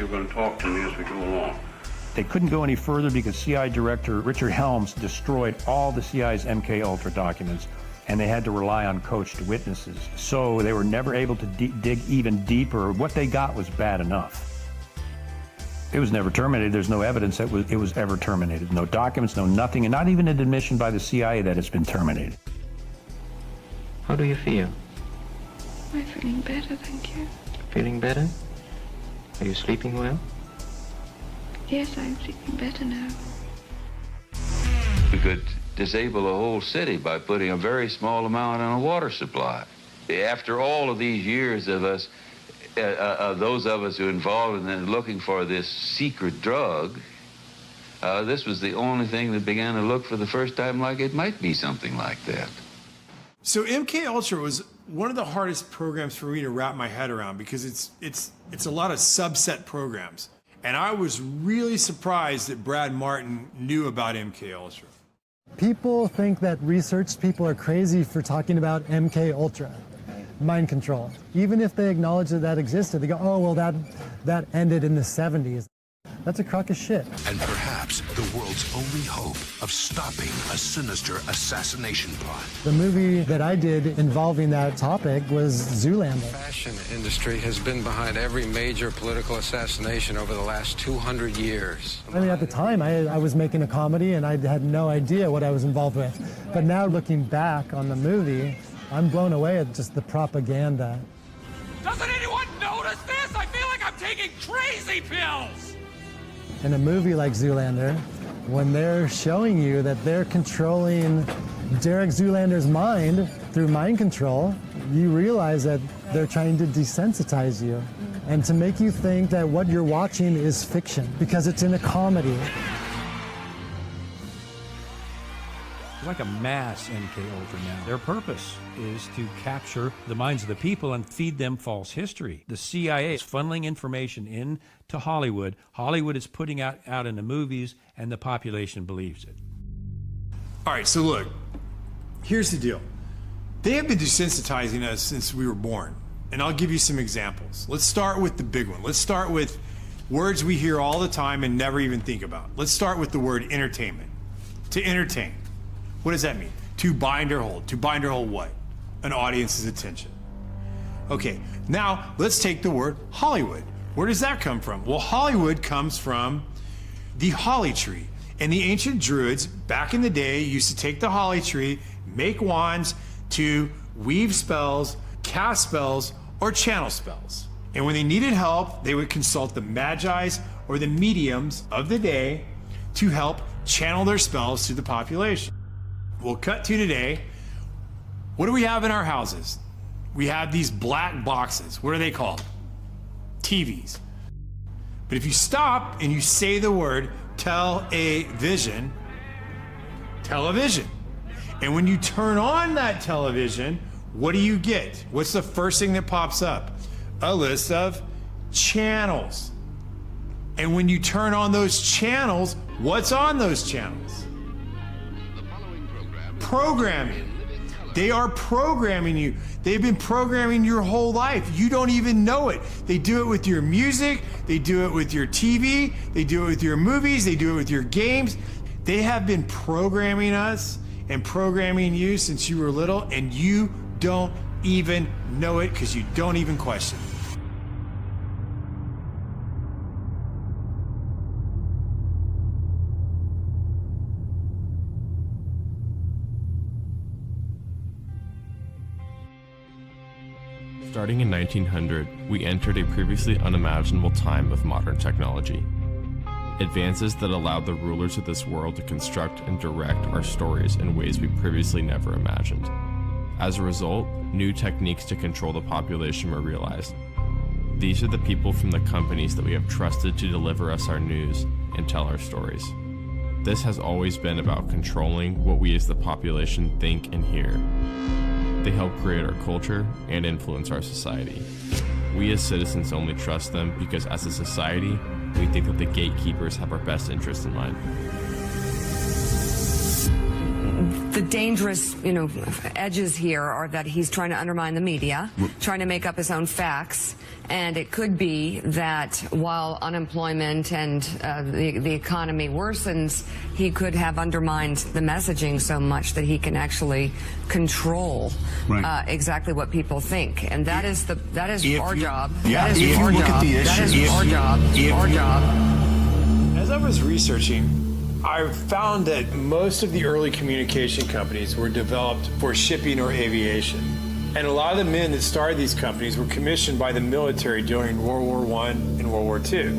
you're going to talk to me as we go along. They couldn't go any further because CIA Director Richard Helms destroyed all the CIA's MK-Ultra documents, and they had to rely on coached witnesses. So they were never able to dig even deeper. What they got was bad enough. It was never terminated. There's no evidence that it was ever terminated. No documents, no nothing, and not even an admission by the CIA that it's been terminated. How do you feel? I'm feeling better, thank you. Feeling better? Are you sleeping well? Yes, I'm sleeping better now. We could disable a whole city by putting a very small amount on a water supply. After all of these years of us, those of us who are involved in looking for this secret drug, this was the only thing that began to look for the first time like it might be something like that. So MK-Ultra was one of the hardest programs for me to wrap my head around because it's a lot of subset programs. And I was really surprised that Brad Martin knew about MK-Ultra. People think that research people are crazy for talking about MK-Ultra, mind control. Even if they acknowledge that that existed, they go, oh, well, that ended in the 70s. That's a crock of shit. And perhaps the world's only hope of stopping a sinister assassination plot. The movie that I did involving that topic was Zoolander. The fashion industry has been behind every major political assassination over the last 200 years. I mean, at the time, I was making a comedy and I had no idea what I was involved with. But now looking back on the movie, I'm blown away at just the propaganda. Doesn't anyone notice this? I feel like I'm taking crazy pills! In a movie like Zoolander, when they're showing you that they're controlling Derek Zoolander's mind through mind control, you realize that they're trying to desensitize you and to make you think that what you're watching is fiction because it's in a comedy. Like a mass MK-Ultra now. Their purpose is to capture the minds of the people and feed them false history. The CIA is funneling information into Hollywood. Hollywood is putting out in the movies, and the population believes it. All right, so look, here's the deal. They have been desensitizing us since we were born, and I'll give you some examples. Let's start with the big one. Let's start with words we hear all the time and never even think about. Let's start with the word entertainment. To entertain. What does that mean? To bind or hold. To bind or hold what? An audience's attention. Okay, now let's take the word Hollywood. Where does that come from? Well, Hollywood comes from the holly tree. And the ancient Druids, back in the day, used to take the holly tree, make wands to weave spells, cast spells, or channel spells. And when they needed help, they would consult the Magi's or the mediums of the day to help channel their spells to the population. We'll cut to today. What do we have in our houses? We have these black boxes. What are they called? TVs. But if you stop and you say the word television, television. And when you turn on that television, what do you get? What's the first thing that pops up? A list of channels. And when you turn on those channels, what's on those channels? Programming. They are programming you. They've been programming your whole life. You don't even know it. They do it with your music. They do it with your TV. They do it with your movies. They do it with your games. They have been programming us and programming you since you were little, and you don't even know it because you don't even question it. Starting in 1900, we entered a previously unimaginable time of modern technology. Advances that allowed the rulers of this world to construct and direct our stories in ways we previously never imagined. As a result, new techniques to control the population were realized. These are the people from the companies that we have trusted to deliver us our news and tell our stories. This has always been about controlling what we as the population think and hear. They help create our culture and influence our society. We as citizens only trust them because as a society, we think that the gatekeepers have our best interests in mind. The dangerous, edges here are that he's trying to undermine the media, trying to make up his own facts, and it could be that while unemployment and the economy worsens, he could have undermined the messaging so much that he can actually control exactly what people think, and that is our job. That is our job. That is our job. Our job. As I was researching, I found that most of the early communication companies were developed for shipping or aviation. And a lot of the men that started these companies were commissioned by the military during World War I and World War II.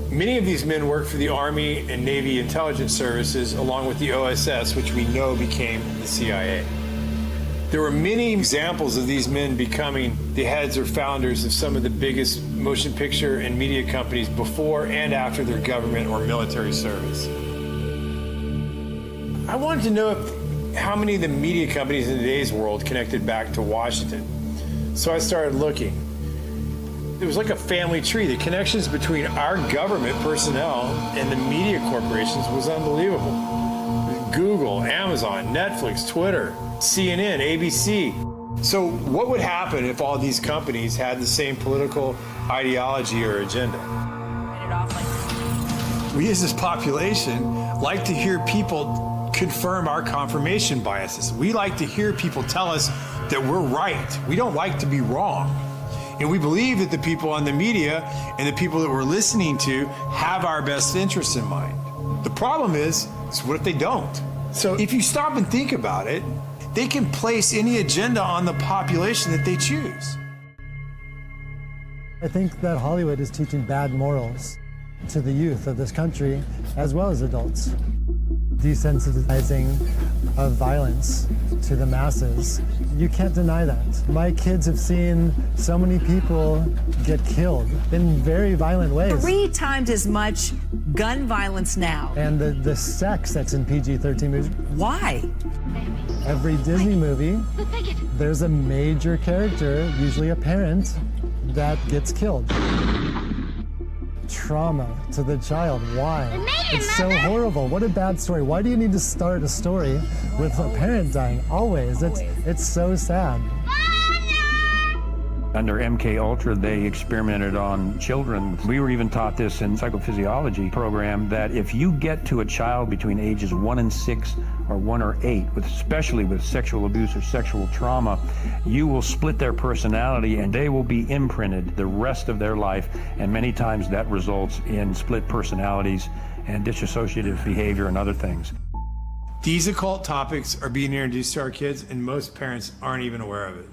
Many of these men worked for the Army and Navy intelligence services, along with the OSS, which we know became the CIA. There were many examples of these men becoming the heads or founders of some of the biggest motion picture and media companies before and after their government or military service. I wanted to know how many of the media companies in today's world connected back to Washington. So I started looking. It was like a family tree. The connections between our government personnel and the media corporations was unbelievable. Google, Amazon, Netflix, Twitter, CNN, ABC. So what would happen if all these companies had the same political ideology or agenda? We as this population like to hear people confirm our confirmation biases. We like to hear people tell us that we're right. We don't like to be wrong. And we believe that the people on the media and the people that we're listening to have our best interests in mind. The problem is what if they don't? So if you stop and think about it, they can place any agenda on the population that they choose. I think that Hollywood is teaching bad morals to the youth of this country, as well as adults. Desensitizing of violence to the masses. You can't deny that. My kids have seen so many people get killed in very violent ways. 3 times as much gun violence now. And the sex that's in PG-13 movies. Why? Every Disney movie, there's a major character, usually a parent, that gets killed. Trauma to the child. Why? It's so horrible. What a bad story. Why do you need to start a story with a parent dying? Always. It's so sad. Under MK Ultra, they experimented on children. We were even taught this in psychophysiology program that if you get to a child between ages 1 and 6 or 1 or 8, especially with sexual abuse or sexual trauma, you will split their personality and they will be imprinted the rest of their life. And many times that results in split personalities and dissociative behavior and other things. These occult topics are being introduced to our kids, and most parents aren't even aware of it.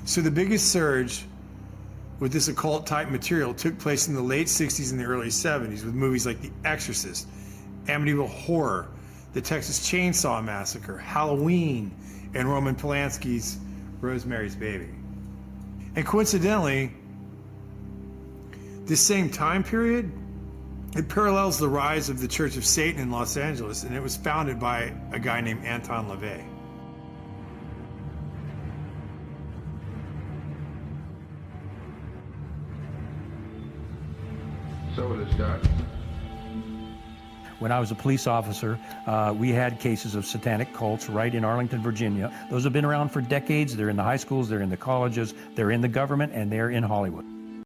So the biggest surge with this occult type material took place in the late 60s and the early 70s with movies like The Exorcist, Amityville Horror, The Texas Chainsaw Massacre, Halloween, and Roman Polanski's Rosemary's Baby. And coincidentally, this same time period, it parallels the rise of the Church of Satan in Los Angeles, and it was founded by a guy named Anton LaVey. So it is done. When I was a police officer, we had cases of satanic cults right in Arlington, Virginia. Those have been around for decades. They're in the high schools, they're in the colleges, they're in the government, and they're in Hollywood.